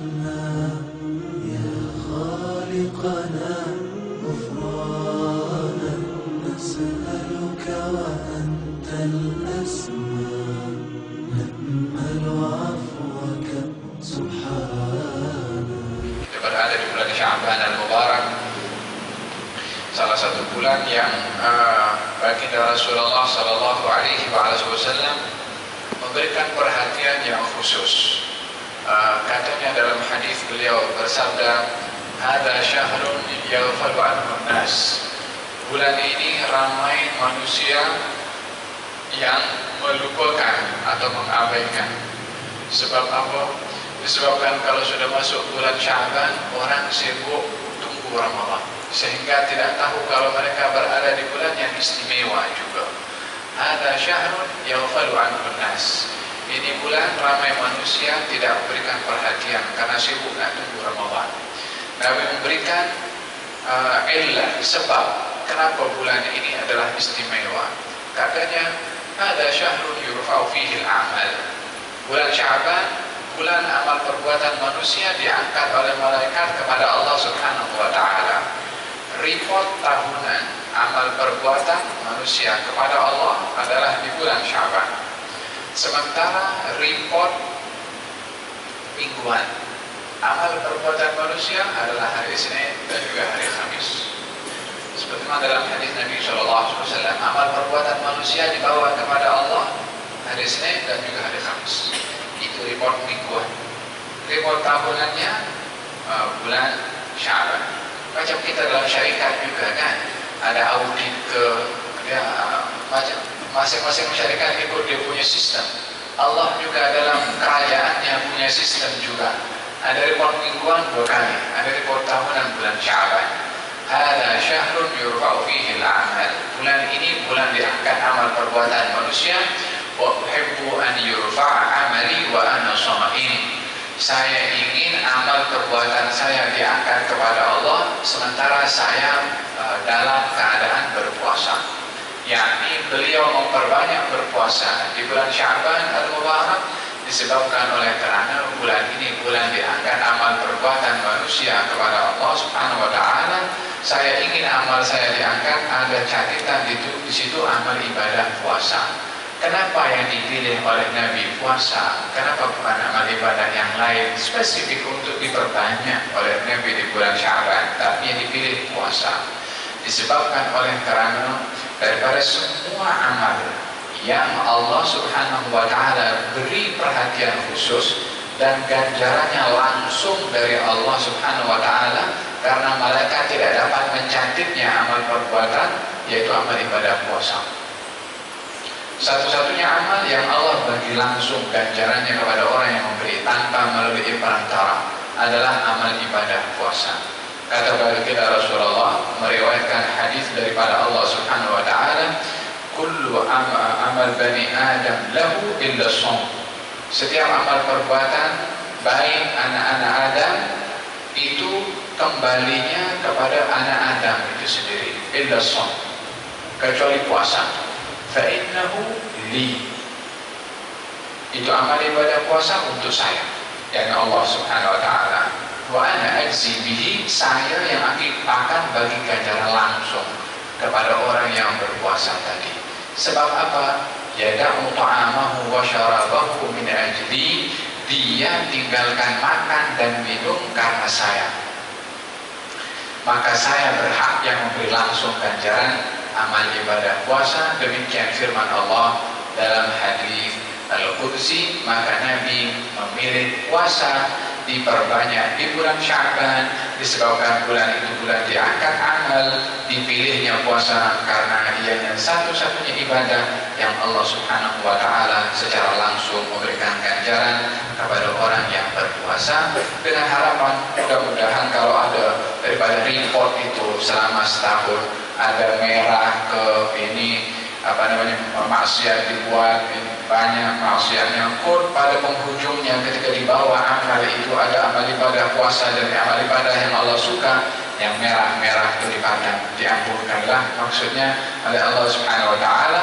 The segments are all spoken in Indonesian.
لنا يا خالقنا غفرانا نسألك وأنت الأسمى نأمل عفوك سبحانك. Kita berada di bulan Sya'ban al-Mubarak, salah satu bulan yang baginda Rasulullah Sallallahu Alaihi Wasallam memberikan perhatian yang khusus. Katanya dalam hadis beliau bersabda, "Hada syahrun yaghfalu anhu an-nas." Bulan ini ramai manusia yang melupakan atau mengabaikan. Sebab apa? Disebabkan kalau sudah masuk bulan Sya'ban, orang sibuk tunggu Ramadan, sehingga tidak tahu kalau mereka berada di bulan yang istimewa juga. Hada syahrun yaghfalu anhu an-nas. Ini bulan ramai manusia tidak memberikan perhatian karena sibuk nak tunggu Ramadan. Nabi memberikan sebab kenapa bulan ini adalah istimewa. Katanya, hada syahrun yurfa'u fihi al-amal. Bulan Sya'ban, bulan amal perbuatan manusia diangkat oleh malaikat kepada Allah Subhanahu wa taala. Report tahunan amal perbuatan manusia kepada Allah adalah di bulan Sya'ban. Sementara report mingguan amal perbuatan manusia adalah hari Senin dan juga hari Kamis. Seperti mana dalam hadis Nabi SAW, amal perbuatan manusia dibawa kepada Allah hari Senin dan juga hari Kamis. Itu report mingguan. Report tahunannya bulan Sya'ban. Macam kita dalam syarikat juga kan, ada audit macam masing-masing syarikat ikut dia punya sistem. Allah juga dalam kerajaannya punya sistem juga. Ada report mingguan 2 kali, ada report tahunan bulan Sya'ban. Hada syahrun yurfa'u fihi al-amal. Bulan ini bulan diangkat amal perbuatan manusia. Wa uhibbu an yurfa'a amali wa ana sha'im. Saya ingin amal perbuatan saya diangkat kepada Allah sementara saya dalam keadaan berpuasa. Yakni beliau memperbanyak berpuasa di bulan Sya'ban al-Mubarak disebabkan oleh kerana bulan ini bulan diangkat amal perbuatan manusia kepada Allah Subhanahu wa taala. Saya ingin amal saya diangkat, ada catatan di situ amal ibadah puasa. Kenapa yang dipilih oleh Nabi puasa? Kenapa bukan amal ibadah yang lain spesifik untuk diperbanyak oleh Nabi di bulan Sya'ban, tapi yang dipilih puasa? Disebabkan oleh karena daripada semua amal yang Allah Subhanahu wa taala beri perhatian khusus dan ganjarannya langsung dari Allah Subhanahu wa taala, karena malaikat tidak dapat mencatatnya amal perbuatan, yaitu amal ibadah puasa. Satu-satunya amal yang Allah bagi langsung ganjarannya kepada orang yang memberi tanpa melalui perantara adalah amal ibadah puasa. Kata baginda Rasulullah meriwayatkan hadis daripada Allah Subhanahu wa taala, kullu amal bani Adam lahu illa shaum. Setiap amal perbuatan baik anak-anak Adam itu kembalinya kepada anak Adam itu sendiri, illa shaum, kecuali puasa. Fa innahu li. Itu amal ibadah puasa untuk saya, yakni Allah Subhanahu wa taala. Wa ana ajzi bihi, saya yang akan bagi ganjaran langsung kepada orang yang berpuasa tadi. Sebab apa? Yada'u ta'amahu wa syarabahu min ajli, dia tinggalkan makan dan minum karena saya. Maka saya berhak yang memberi langsung ganjaran amal ibadah puasa. Demikian firman Allah dalam hadis Al-Qudsi. Maka Nabi memilih puasa diperbanyak di bulan Sya'ban disebabkan bulan itu bulan diangkat amal, dipilihnya puasa karena ianya satu-satunya ibadah yang Allah Subhanahu wa taala secara langsung memberikan ganjaran kepada orang yang berpuasa, dengan harapan mudah-mudahan kalau ada daripada report itu selama setahun ada merah ke ini maksiat dibuat banyak maksiatnya, kod pada penghujungnya ketika dibawa amal itu ada amal ibadah puasa dan amal ibadah yang Allah suka, yang merah-merah itu dipandang, diampunkanlah maksudnya oleh Allah Subhanahu wa taala.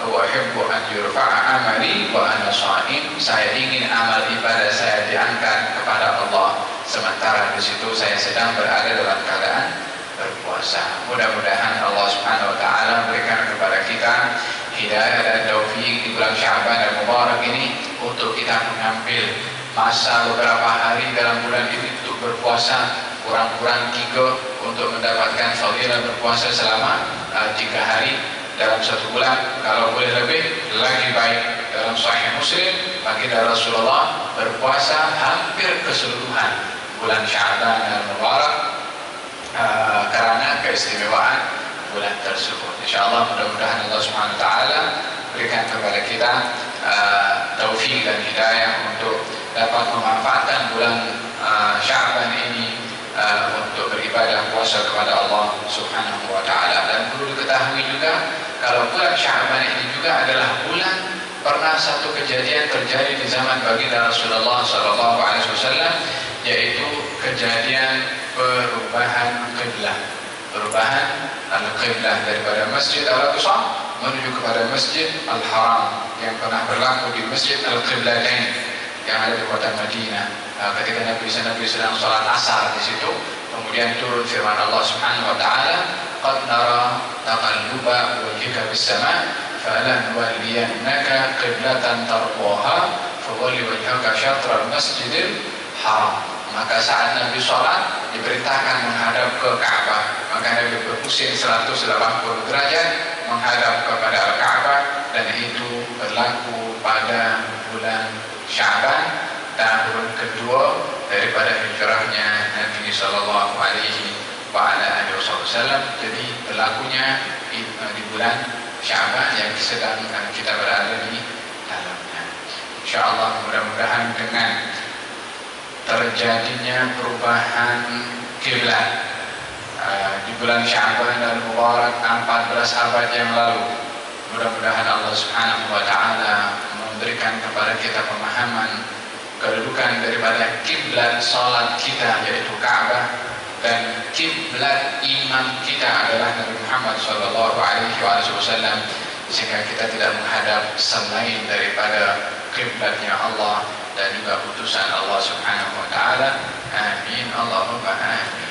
Wa uhibbu an yurfa'a amali wa ana sha'im. Saya ingin amal ibadah saya diangkat kepada Allah di situ saya sedang berada dalam keadaan berpuasa. Mudah-mudahan Allah Subhanahu wa taala berikan kepada kita hidayah dan taufik di bulan Sya'ban dan Mubarak ini untuk kita mengambil masa beberapa hari dalam bulan ini untuk berpuasa, kurang-kurang 3 untuk mendapatkan fadilah berpuasa selama 3 hari dalam 1 bulan. Kalau boleh lebih lagi baik. Dalam Sahih Muslim baginda Rasulullah berpuasa hampir keseluruhan bulan Sya'ban dan Mubarak karena keistimewaan bulan tersebut. InsyaAllah mudah-mudahan Allah Subhanahu wa taala berikan kepada kita taufik dan hidayah untuk dapat memanfaatkan bulan Sya'ban ini untuk beribadah puasa kepada Allah Subhanahu wa taala. Dan perlu diketahui juga kalau bulan Sya'ban ini juga adalah bulan pernah satu kejadian terjadi di zaman baginda Rasulullah SAW, yaitu kejadian perubahan qiblah. Perubahan al-qiblah daripada Masjid Al-Aqsa menuju kepada Masjid Al-Haram yang pernah berlaku di Masjid Al-Qiblatain yang ada di kota Madinah. Ketika Nabi sedang salat asar di situ, kemudian turun firman Allah Subhanahu wa taala, "Qad nara taqalluba wajhika bis-sama' falanwalliyannaka qiblatan tardaha fawalli wajhaka syatral Masjidil Haram." Maka saat Nabi sholat diperintahkan menghadap ke Ka'bah, maka Nabi berpusing 180 derajat menghadap kepada Al-Ka'bah, dan itu berlaku pada bulan Sya'ban, tahun kedua daripada hijrahnya Nabi Sallallahu Alaihi Wasallam. Jadi berlakunya di bulan Sya'ban yang sedang kita berada di dalamnya. InsyaAllah mudah-mudahan dengan terjadinya perubahan kiblat di bulan Sya'ban dan Mubarak 14 abad yang lalu, mudah-mudahan Allah Subhanahu wa taala memberikan kepada kita pemahaman kedudukan daripada kiblat salat kita yaitu Ka'bah, dan kiblat imam kita adalah Nabi Muhammad sallallahu alaihi wasallam, sehingga kita tidak menghadap selain daripada kiblatnya Allah dan juga utusan Allah Subhanahu wa taala. Amin Allahumma amin.